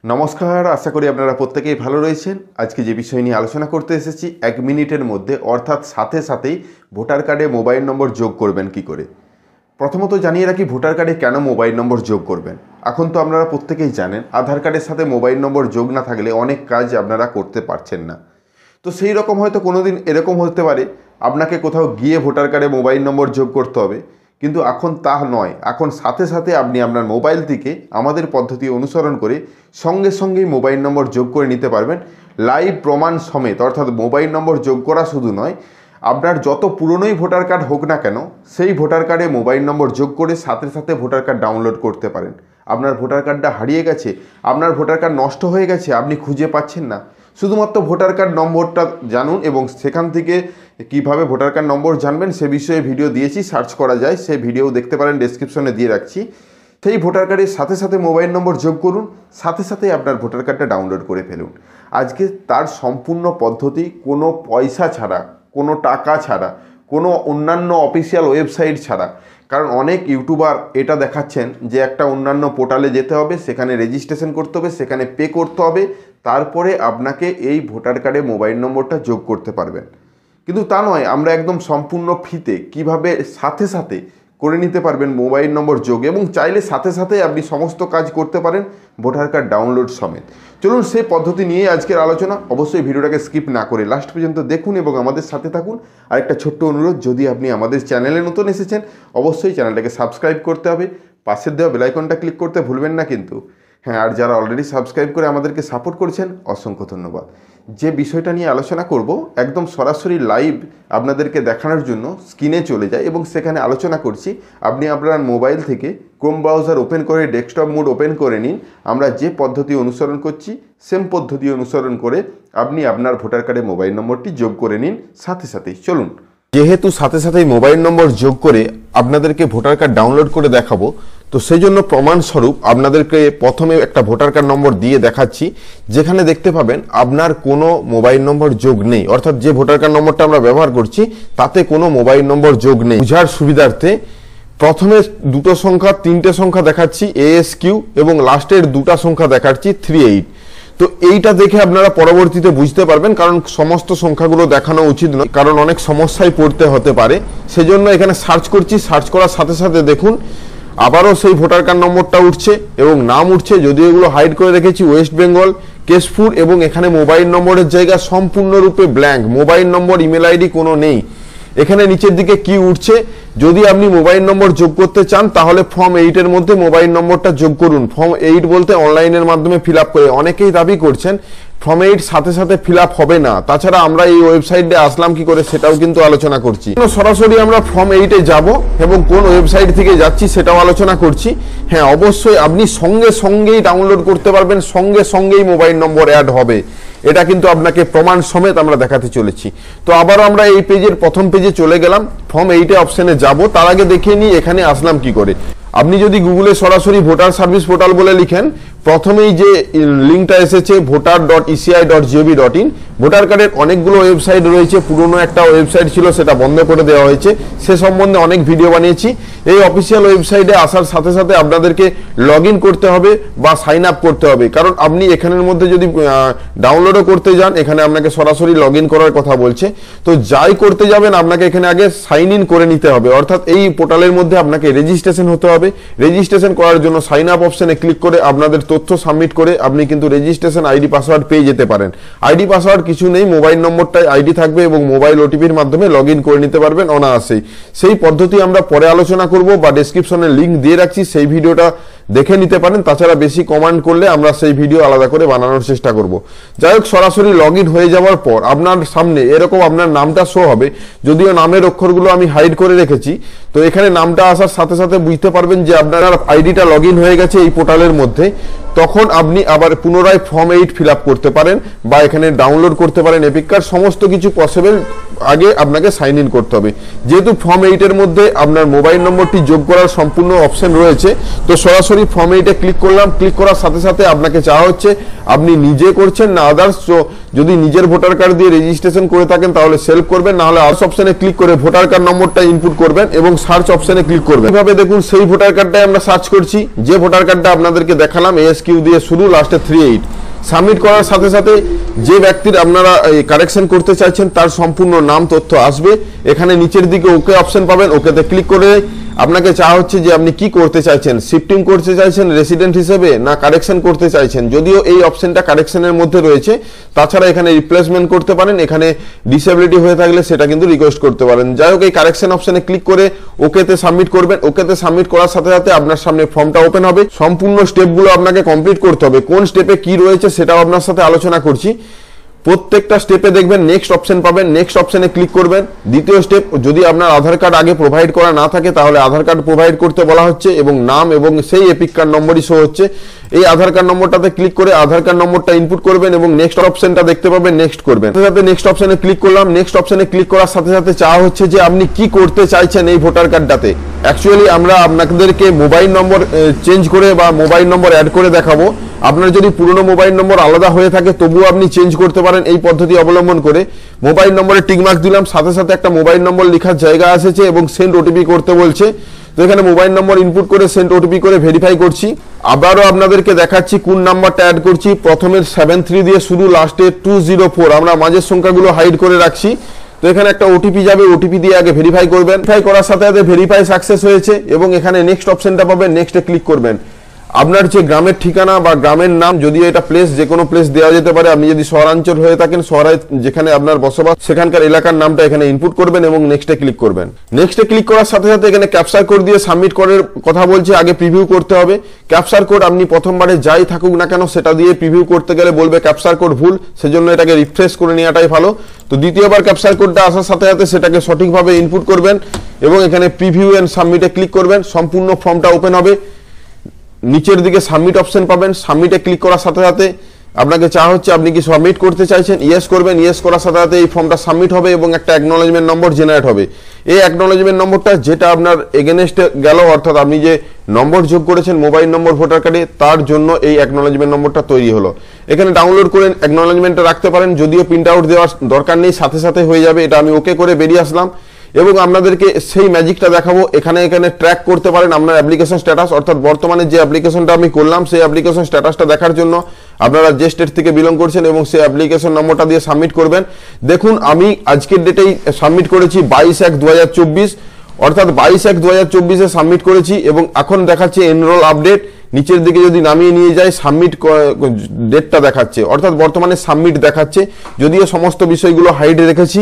নমস্কার, আশা করি আপনারা প্রত্যেকেই ভালো রয়েছেন। আজকে যে বিষয় নিয়ে আলোচনা করতে এসেছি, 1 মিনিটের মধ্যে অর্থাৎ সাথেই ভোটার কার্ডে মোবাইল নম্বর যোগ করবেন কি করে। প্রথমত জানিয়ে রাখি ভোটার কার্ডে কেন মোবাইল নম্বর যোগ করবেন। এখন তো আপনারা প্রত্যেকেই জানেন আধার কার্ডের সাথে মোবাইল নম্বর যোগ না থাকলে অনেক কাজ আপনারা করতে পারছেন না। তো সেই রকম হয়তো কোনো দিন এরকম হতে পারে আপনাকে কোথাও গিয়ে ভোটার কার্ডে মোবাইল নম্বর যোগ করতে হবে, কিন্তু এখন তা নয়। এখন সাথে আপনি আপনার মোবাইল থেকে আমাদের পদ্ধতি অনুসরণ করে সঙ্গেই মোবাইল নম্বর যোগ করে নিতে পারবেন, লাইভ প্রমাণ সমেত। অর্থাৎ মোবাইল নম্বর যোগ করা শুধু নয়, আপনার যত পুরনোই ভোটার কার্ড হোক না কেন সেই ভোটার কার্ডে মোবাইল নম্বর যোগ করে সাথে ভোটার কার্ড ডাউনলোড করতে পারেন। আপনার ভোটার কার্ডটা হারিয়ে গেছে, আপনার ভোটার কার্ড নষ্ট হয়ে গেছে, আপনি খুঁজে পাচ্ছেন না, শুধুমাত্র ভোটার কার্ড নম্বরটা জানুন এবং সেখান থেকে কিভাবে ভোটার কার্ড নম্বর জানবেন সে বিষয়ে ভিডিও দিয়েছি, সার্চ করা যায়, সেই ভিডিও দেখতে পারেন, ডেসক্রিপশনে দিয়ে রাখছি। সেই ভোটার কার্ডের সাথে মোবাইল নম্বর যোগ করুন, সাথে আপনার ভোটার কার্ডটা ডাউনলোড করে ফেলুন। আজকে তার সম্পূর্ণ পদ্ধতি কোনো পয়সা ছাড়া, কোনো টাকা ছাড়া, কোনো অন্যান্য অফিসিয়াল ওয়েবসাইট ছাড়া। কারণ অনেক ইউটিউবার এটা দেখাচ্ছেন যে একটা অন্যান্য পোর্টালে যেতে হবে, সেখানে রেজিস্ট্রেশন করতে হবে, সেখানে পে করতে হবে, তারপরে আপনাকে এই ভোটার কার্ডে মোবাইল নম্বরটা যোগ করতে পারবেন। কিন্তু তা নয়, আমরা একদম সম্পূর্ণ ফ্রিতে কীভাবে সাথে করে নিতে পারবেন মোবাইল নম্বর যোগ, এবং চাইলে সাথে আপনি সমস্ত কাজ করতে পারেন ভোটার কার্ড ডাউনলোড সমেত। চলুন সেই পদ্ধতি নিয়ে আজকের আলোচনা। অবশ্যই ভিডিওটাকে স্কিপ না করে লাস্ট পর্যন্ত দেখুন এবং আমাদের সাথে থাকুন। আর একটা ছোট্ট অনুরোধ, যদি আপনি আমাদের চ্যানেলে নতুন এসেছেন অবশ্যই চ্যানেলটাকে সাবস্ক্রাইব করতে হবে, পাশের দেওয়া বেল আইকনটা ক্লিক করতে ভুলবেন না কিন্তু। হ্যাঁ, আর যারা অলরেডি সাবস্ক্রাইব করে আমাদেরকে সাপোর্ট করছেন অসংখ্য ধন্যবাদ। যে বিষয়টা নিয়ে আলোচনা করব একদম সরাসরি লাইভ আপনাদেরকে দেখানোর জন্য স্ক্রিনে চলে যায় এবং সেখানে আলোচনা করছি। আপনি আপনার মোবাইল থেকে ক্রোম ব্রাউজার ওপেন করে ডেস্কটপ মোড ওপেন করে নিন। আমরা যে পদ্ধতি অনুসরণ করছি সেম পদ্ধতি অনুসরণ করে আপনি আপনার ভোটার কার্ডে মোবাইল নম্বরটি যোগ করে নিন সাথেই। চলুন, যেহেতু সাথেই মোবাইল নম্বর যোগ করে আপনাদেরকে ভোটার কার্ড ডাউনলোড করে দেখাবো, তো সেই জন্য প্রমাণস্বরূপ আপনাদেরকে প্রথমে একটা ভোটার কার্ড নম্বর দিয়ে দেখাচ্ছি, যেখানে দেখতে পাবেন আপনার কোনো মোবাইল নম্বর যোগ নেই। অর্থাৎ যে ভোটার কার্ড নম্বরটা আমরা ব্যবহার করছি তাতে কোনো মোবাইল নম্বর যোগ নেই। বুঝার সুবিধার্থে প্রথমে দুটো সংখ্যা, তিনটে সংখ্যা দেখাচ্ছি ASQ এবং লাস্টের দুটা সংখ্যা দেখাচ্ছি 38। তো এইটা দেখে আপনারা পরবর্তীতে বুঝতে পারবেন, কারণ সমস্ত সংখ্যাগুলো দেখানো উচিত নয়, কারণ অনেক সমস্যায় পড়তে হতে পারে। সেজন্য এখানে সার্চ করছি, সার্চ করার সাথে দেখুন আবারও সেই ভোটার কার্ড নম্বরটা উঠছে এবং নাম উঠছে, যদিও এগুলো হাইড করে রেখেছি, ওয়েস্ট বেঙ্গল কেশপুর, এবং এখানে মোবাইল নম্বরের জায়গা সম্পূর্ণরূপে blank, mobile number email ID কোনো নেই। এখানে নিচের দিকে কি উঠছে, যদি আপনি মোবাইল নম্বর যোগ করতে চান তাহলে ফর্ম 8-এর মধ্যে মোবাইল নম্বরটা যোগ করুন। ফর্ম 8 বলতে অনলাইনের মাধ্যমে ফিল আপ করে, অনেকেই দাবি করছেন ফর্ম 8 সাথে ফিল আপ হবে না। তাছাড়া আমরা এই ওয়েবসাইটে আসলাম কি করে সেটাও কিন্তু আলোচনা করছি। সরাসরি আমরা ফর্ম 8-এ যাব এবং কোন ওয়েবসাইট থেকে যাচ্ছি সেটাও আলোচনা করছি। হ্যাঁ, অবশ্যই আপনি সঙ্গেই ডাউনলোড করতে পারবেন, সঙ্গেই মোবাইল নম্বর অ্যাড হবে। এটা কিন্তু আপনাকে প্রমাণ সমেত আমরা দেখাতে চলেছি। তো আবার আমরা এই পেজের প্রথম পেজে চলে গেলাম, ফর্ম 8 অপশনে যাব। তার আগে দেখিয়ে নিই এখানে আসলাম কি করে। আপনি যদি গুগলে সরাসরি ভোটার সার্ভিস পোর্টাল বলে লিখেন, প্রথমেই যে লিঙ্কটা এসেছে votar.eci.gov.in, ভোটার কার্ডের অনেকগুলো ওয়েবসাইট রয়েছে। পুরনো একটা ওয়েবসাইট ছিল, সেটা বন্ধ করে দেওয়া হয়েছে, সে সম্বন্ধে অনেক ভিডিও বানিয়েছি। এই অফিসিয়াল ওয়েবসাইটে আসার সাথে আপনাদেরকে লগ ইন করতে হবে বা সাইন আপ করতে হবে, কারণ আপনি এখানের মধ্যে যদি ডাউনলোডও করতে যান এখানে আপনাকে সরাসরি লগ ইন করার কথা বলছে। তো যাই করতে যাবেন আপনাকে এখানে আগে সাইন ইন করে নিতে হবে, অর্থাৎ এই পোর্টালের মধ্যে আপনাকে রেজিস্ট্রেশন হতে হবে। রেজিস্ট্রেশন করার জন্য সাইন আপ অপশনে ক্লিক করে আপনাদের তথ্য সাবমিট করে আপনি কিন্তু রেজিস্ট্রেশন আইডি পাসওয়ার্ড পেয়ে যেতে পারেন। আইডি পাসওয়ার্ড কিছু নেই, মোবাইল নম্বরটাই আইডি থাকবে এবং মোবাইল ওটিপির মাধ্যমে লগ ইন করে নিতে পারবেন অনায়াসেই। সেই পদ্ধতি আমরা পরে আলোচনা করব বা ডেসক্রিপশনে লিঙ্ক দিয়ে রাখছি, সেই ভিডিওটা দেখে নিতে পারেন। তাছাড়া বেশি কমেন্ট করলে আমরা সেই ভিডিও আলাদা করে বানানোর চেষ্টা করব। যাই হোক, সরাসরি লগ ইন হয়ে যাওয়ার পর আপনার সামনে এরকম আপনার নামটা শো হবে, যদিও নামের অক্ষরগুলো আমি হাইড করে রেখেছি। তো এখানে নামটা আসার সাথে বুঝতে পারবেন যে আপনার আইডিটা লগ ইন হয়ে গেছে এই পোর্টালের মধ্যে। তখন আপনি আবার পুনরায় ফর্ম 8 ফিল আপ করতে পারেন বা এখানে ডাউনলোড করতে পারেন এপিক কার্ড, সমস্ত কিছু পসিবল। আগে আপনাকে সাইন ইন করতে হবে, যেহেতু ফর্ম 8-এর মধ্যে আপনার মোবাইল নম্বরটি যোগ করার সম্পূর্ণ অপশন রয়েছে। তো সরাসরি ফর্ম 8-এ ক্লিক করলাম, ক্লিক করার সাথে আপনাকে চাওয়া হচ্ছে আপনি নিজে করছেন না আদার্স। তো যদি নিজের ভোটার কার্ড দিয়ে রেজিস্ট্রেশন করে থাকেন তাহলে সেলফ করবেন, না হলে আর্স অপশনে ক্লিক করে ভোটার কার্ড নম্বরটা ইনপুট করবেন এবং সার্চ অপশনে ক্লিক করবেন। এইভাবে দেখুন সেই ভোটার কার্ডটাই আমরা সার্চ করছি, যে ভোটার কার্ডটা আপনাদেরকে দেখালাম ASQ দিয়ে শুরু, লাস্টে 38। সাবমিট করার সাথে সাথে যে ব্যক্তির আপনারা কারেকশন করতে চাইছেন তার সম্পূর্ণ নাম তথ্য আসবে। এখানে নিচের দিকে ওকে অপশন পাবেন, ওকেতে ক্লিক করে আপনাকে চাওয়া হচ্ছে যে আপনি কি করতে চাইছেন, শিফটিং করতে চাইছেন রেসিডেন্ট হিসেবে না কারেকশন করতে চাইছেন। যদিও এই অপশনটা কারেকশনের মধ্যে রয়েছে, তাছাড়া এখানে রিপ্লেসমেন্ট করতে পারেন, এখানে ডিসেবিলিটি হয়ে থাকলে সেটা কিন্তু রিকোয়েস্ট করতে পারেন। যাই হোক, এই কারেকশন অপশনে ক্লিক করে ওকেতে সাবমিট করবেন। ওকেতে সাবমিট করার সাথে সাথে আপনার সামনে ফর্মটা ওপেন হবে। সম্পূর্ণ স্টেপগুলো আপনাকে কমপ্লিট করতে হবে, কোন স্টেপে কি রয়েছে সেটাও আপনার সাথে আলোচনা করছি। প্রত্যেকটা স্টেপে দেখবেন নেক্সট অপশন পাবেন, নেক্সট অপশনে ক্লিক করবেন। দ্বিতীয় স্টেপ, যদি আপনার আধার কার্ড আগে প্রোভাইড করা না থাকে তাহলে আধার কার্ড প্রোভাইড করতে বলা হচ্ছে এবং নাম এবং সেই এপিক কার্ড নম্বরই শো হচ্ছে। এই আধার কার্ড নম্বরটাতে ক্লিক করে আধার কার্ড নম্বরটা ইনপুট করবেন এবং নেক্সট অপশনটা দেখতে পাবেন, নেক্সট করবেন। সাথে নেক্সট অপশনে ক্লিক করলাম। নেক্সট অপশনে ক্লিক করার সাথে সাথে চাওয়া হচ্ছে যে আপনি কি করতে চাইছেন এই ভোটার কার্ডটাতে। অ্যাকচুয়ালি আমরা আপনাদেরকে মোবাইল নম্বর চেঞ্জ করে বা মোবাইল নম্বর অ্যাড করে দেখাবো। আপনার যদি পুরনো মোবাইল নম্বর আলাদা হয়ে থাকে তবুও আপনি চেঞ্জ করতে পারেন এই পদ্ধতি অবলম্বন করে। মোবাইল নম্বরে টিকমার্ক দিলাম, সাথে সাথে একটা মোবাইল নম্বর লেখার জায়গা এসেছে এবং সেন্ড ওটিপি করতে বলছে। তো এখানে মোবাইল নম্বর ইনপুট করে সেন্ড ওটিপি করে ভেরিফাই করছি। আবারও আপনাদেরকে দেখাচ্ছি কোন নাম্বারটা অ্যাড করছি। প্রথমে 73 দিয়ে শুরু, লাস্টে 204। আমরা মাঝের সংখ্যাগুলো হাইড করে রাখছি। তো এখানে একটা ওটিপি যাবে, ওটিপি দিয়ে আগে ভেরিফাই করবেন। ভেরিফাই করার সাথে সাথে ভেরিফাই সাকসেস হয়েছে এবং এখানে নেক্সট অপশনটা পাবেন, নেক্সটে ক্লিক করবেন। আপনার যে গ্রামের ঠিকানা বা গ্রামের নাম, যদিও এটা প্লেস যে কোনো প্লেস দেওয়া যেতে পারে, আপনি যদি শহরাঞ্চল হয়ে থাকেন শহরে যেখানে আপনার বসবাস সেখানকার এলাকার নামটা এখানে ইনপুট করবেন এবং নেক্সটে ক্লিক করবেন। নেক্সটে ক্লিক করার সাথে সাথে এখানে ক্যাপচার কোড দিয়ে সাবমিট করার কথা বলছে, আগে প্রিভিউ করতে হবে। ক্যাপচার কোড আপনি প্রথমবারে যাই থাকুক না কেন সেটা দিয়ে প্রিভিউ করতে গেলে বলবে ক্যাপচার কোড ভুল, সেজন্য এটাকে রিফ্রেশ করে নেওয়াটাই ভালো। তো দ্বিতীয়বার ক্যাপচার কোডটা আসার সাথে সাথে সেটাকে সঠিকভাবে ইনপুট করবেন এবং এখানে প্রিভিউ এন্ড সাবমিটে ক্লিক করবেন। সম্পূর্ণ ফর্মটা ওপেন হবে, নিচের দিকে সাবমিট অপশন পাবেন। সাবমিটে ক্লিক করার সাথে সাথে আপনাকে চাওয়া হচ্ছে আপনি কি সাবমিট করতে চাইছেন, ইয়েস করবেন। ইয়েস করার সাথে সাথে এই ফর্মটা সাবমিট হবে এবং একটা অ্যাকনোলেজমেন্ট নম্বর জেনারেট হবে। এই অ্যাকনোলেজমেন্ট নম্বরটা যেটা আপনার এগেনস্টে গেল, অর্থাৎ আপনি যে নম্বর যোগ করেছেন মোবাইল নম্বর ভোটার কার্ডে, তার জন্য এই অ্যাকনোলেজমেন্ট নম্বরটা তৈরি হলো। এখানে ডাউনলোড করে অ্যাকনোলেজমেন্টটা রাখতে পারেন, যদিও প্রিন্ট আউট দেওয়ার দরকার নেই, সাথে সাথে হয়ে যাবে। এটা আমি ওকে করে বেরিয়ে আসলাম এবং আপনাদেরকে সেই ম্যাজিকটা দেখাবো। এখানে ট্র্যাক করতে পারেন আপনার অ্যাপ্লিকেশন স্ট্যাটাস, অর্থাৎ বর্তমানে যে অ্যাপ্লিকেশনটা আমি করলাম সেই অ্যাপ্লিকেশন স্ট্যাটাসটা দেখার জন্য আপনারা যে স্টেট থেকে বিলং করছেন এবং সেই অ্যাপ্লিকেশন নম্বরটা দিয়ে সাবমিট করবেন। দেখুন আমি আজকের ডেটেই সাবমিট করেছি 22/1/2024, অর্থাৎ 22/1/2024-এ সাবমিট করেছি এবং এখন দেখাচ্ছে এনরোল আপডেট। নিচের দিকে যদি নামিয়ে নিয়ে যায় সাবমিট ডেটটা দেখাচ্ছে, অর্থাৎ বর্তমানে সাবমিট দেখাচ্ছে। যদিও সমস্ত বিষয়গুলো হাইড রেখেছি,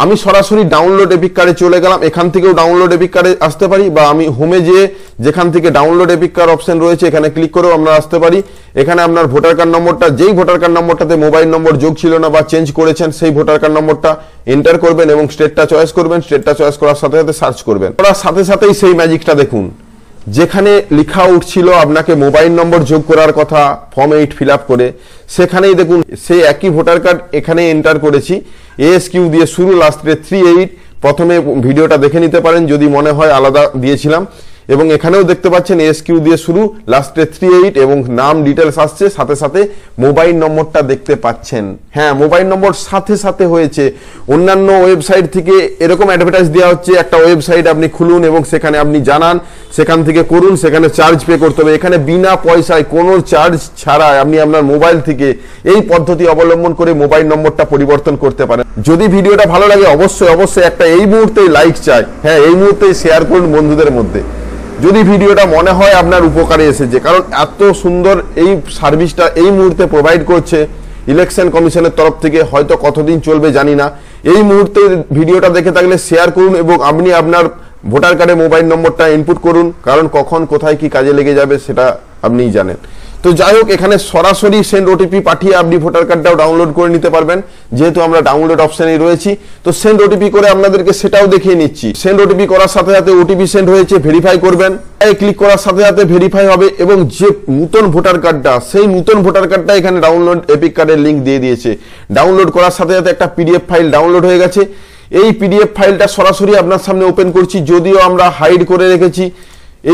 আমি সরাসরি ডাউনলোড এপিক কার্ডে চলে গেলাম। এখান থেকেও ডাউনলোড এপিক কার্ডে আসতে পারি বা আমি হোমে যেয়ে যেখান থেকে ডাউনলোড এপিক কার্ড অপশন রয়েছে এখানে ক্লিক করেও আমরা আসতে পারি। এখানে আপনার ভোটার কার্ড নম্বরটা, যেই ভোটার কার্ড নম্বরটাতে মোবাইল নম্বর যোগ ছিল না বা চেঞ্জ করেছেন সেই ভোটার কার্ড নম্বরটা এন্টার করবেন এবং স্টেটটা চয়েস করবেন। স্টেটটা চয়েস করার সাথে সাথে সার্চ করবেন। করার সাথে সাথেই সেই ম্যাজিকটা দেখুন, যেখানে লেখা উঠছিল আপনাকে মোবাইল নম্বর যোগ করার কথা ফর্ম 8 ফিল আপ করে, সেখানেই দেখুন সেই একই ভোটার কার্ড এখানে এন্টার করেছি। ASQ দিয়ে শুরু, লাস্টে 38। প্রথমে ভিডিওটা দেখে নিতে পারেন যদি মনে হয় আলাদা দিয়েছিলাম। এবং এখানেও দেখতে পাচ্ছেন ASQ দিয়ে শুরু, লাস্টে 38 এবং নাম ডিটেলস আসছে, সাথে সাথে মোবাইল নম্বরটা দেখতে পাচ্ছেন। হ্যাঁ, মোবাইল নম্বর সাথে সাথে হয়েছে। অন্যান্য ওয়েবসাইট থেকে এরকম অ্যাডভার্টাইজ দেওয়া হচ্ছে, একটা ওয়েবসাইট আপনি খুলুন এবং সেখানে আপনি জানান, সেখান থেকে করুন, সেখানে চার্জ পে করতে হবে। এখানে বিনা পয়সায় কোনো চার্জ ছাড়া আপনি আপনার মোবাইল থেকে এই পদ্ধতি অবলম্বন করে মোবাইল নম্বরটা পরিবর্তন করতে পারেন। যদি ভিডিওটা ভালো লাগে অবশ্যই অবশ্যই একটা এই মুহূর্তেই লাইক চাই। হ্যাঁ, এই মুহূর্তেই শেয়ার করুন বন্ধুদের মধ্যে যদি ভিডিওটা মনে হয় আপনার উপকারে এসেছে, কারণ এত সুন্দর এই সার্ভিসটা এই মুহূর্তে প্রোভাইড করছে ইলেকশন কমিশনের তরফ থেকে। হয়তো কতদিন চলবে জানি না। এই মুহূর্তে ভিডিওটা দেখে থাকলে শেয়ার করুন এবং আপনি আপনার ভোটার কার্ডে মোবাইল নম্বরটা ইনপুট করুন, কারণ কখন কোথায় কি কাজে লেগে যাবে সেটা আপনিই জানেন। তো যাই হোক, এখানে সরাসরি সেন্ড ওটিপি পাঠিয়ে আপনি ভোটার কার্ডটাও ডাউনলোড করে নিতে পারবেন, যেহেতু আমরা ডাউনলোড অপশনে রয়েছি। তো সেন্ড ওটিপি করে আপনাদেরকে সেটাও দেখিয়ে নিচ্ছি। সেন্ড ওটিপি করার সাথে সাথে ওটিপি সেন্ড হয়েছে, ভেরিফাই করবেন। ক্লিক করার সাথে সাথে ভেরিফাই হবে এবং যে নতুন ভোটার কার্ডটা, সেই নতুন ভোটার কার্ডটা এখানে ডাউনলোড এপিক কার্ডের লিঙ্ক দিয়ে দিয়েছে। ডাউনলোড করার সাথে সাথে একটা PDF ফাইল ডাউনলোড হয়ে গেছে। এই PDF ফাইলটা সরাসরি আপনার সামনে ওপেন করছি, যদিও আমরা হাইড করে রেখেছি।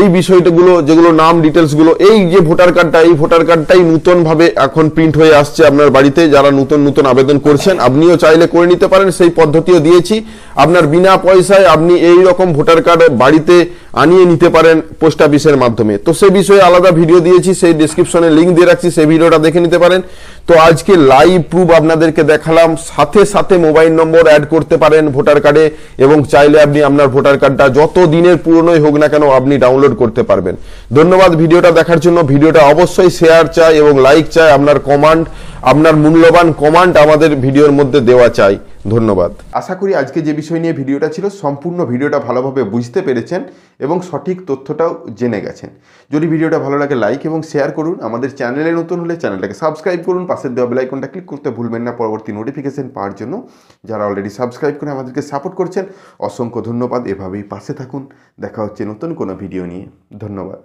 এই বিষয়গুলো যেগুলো নাম ডিটেলসগুলো, এই যে ভোটার কার্ডটা, এই ভোটার কার্ডটাই নতুনভাবে এখন প্রিন্ট হয়ে আসছে আপনার বাড়িতে। যারা নতুন নতুন আবেদন করছেন, আপনিও চাইলে করে নিতে পারেন, সেই পদ্ধতিও দিয়েছি। আপনার বিনা পয়সায় আপনি এই রকম ভোটার কার্ড বাড়িতে আনিয়ে নিতে পারেন পোস্ট অফিসের মাধ্যমে। তো সে বিষয়ে আলাদা ভিডিও দিয়েছি, সেই ডেসক্রিপশনে লিঙ্ক দিয়ে রাখছি, সেই ভিডিওটা দেখে নিতে পারেন। তো আজকে লাইভ প্রুফ আপনাদেরকে দেখালাম, সাথে সাথে মোবাইল নম্বর অ্যাড করতে পারেন ভোটার কার্ডে, এবং চাইলে আপনি আপনার ভোটার কার্ডটা যত দিনের পুরনোই হোক না কেন আপনি ডাউনলোড করতে পারবেন। ধন্যবাদ ভিডিওটা দেখার জন্য। ভিডিওটা অবশ্যই শেয়ার চাই এবং লাইক চাই, আপনার কমান্ড, আপনার মূল্যবান কমান্ড আমাদের ভিডিওর মধ্যে দেওয়া চাই। ধন্যবাদ। আশা করি আজকে যে বিষয় নিয়ে ভিডিওটা ছিল, সম্পূর্ণ ভিডিওটা ভালোভাবে বুঝতে পেরেছেন এবং সঠিক তথ্যটাও জেনে গেছেন। যদি ভিডিওটা ভালো লাগে লাইক এবং শেয়ার করুন। আমাদের চ্যানেলে নতুন হলে চ্যানেলটাকে সাবস্ক্রাইব করুন, পাশের দেওয়া বেল আইকনটা ক্লিক করতে ভুলবেন না পরবর্তী নোটিফিকেশন পাওয়ার জন্য। যারা অলরেডি সাবস্ক্রাইব করে আমাদেরকে সাপোর্ট করছেন, অসংখ্য ধন্যবাদ। এভাবেই পাশে থাকুন। দেখা হচ্ছে নতুন কোনো ভিডিও নিয়ে। ধন্যবাদ।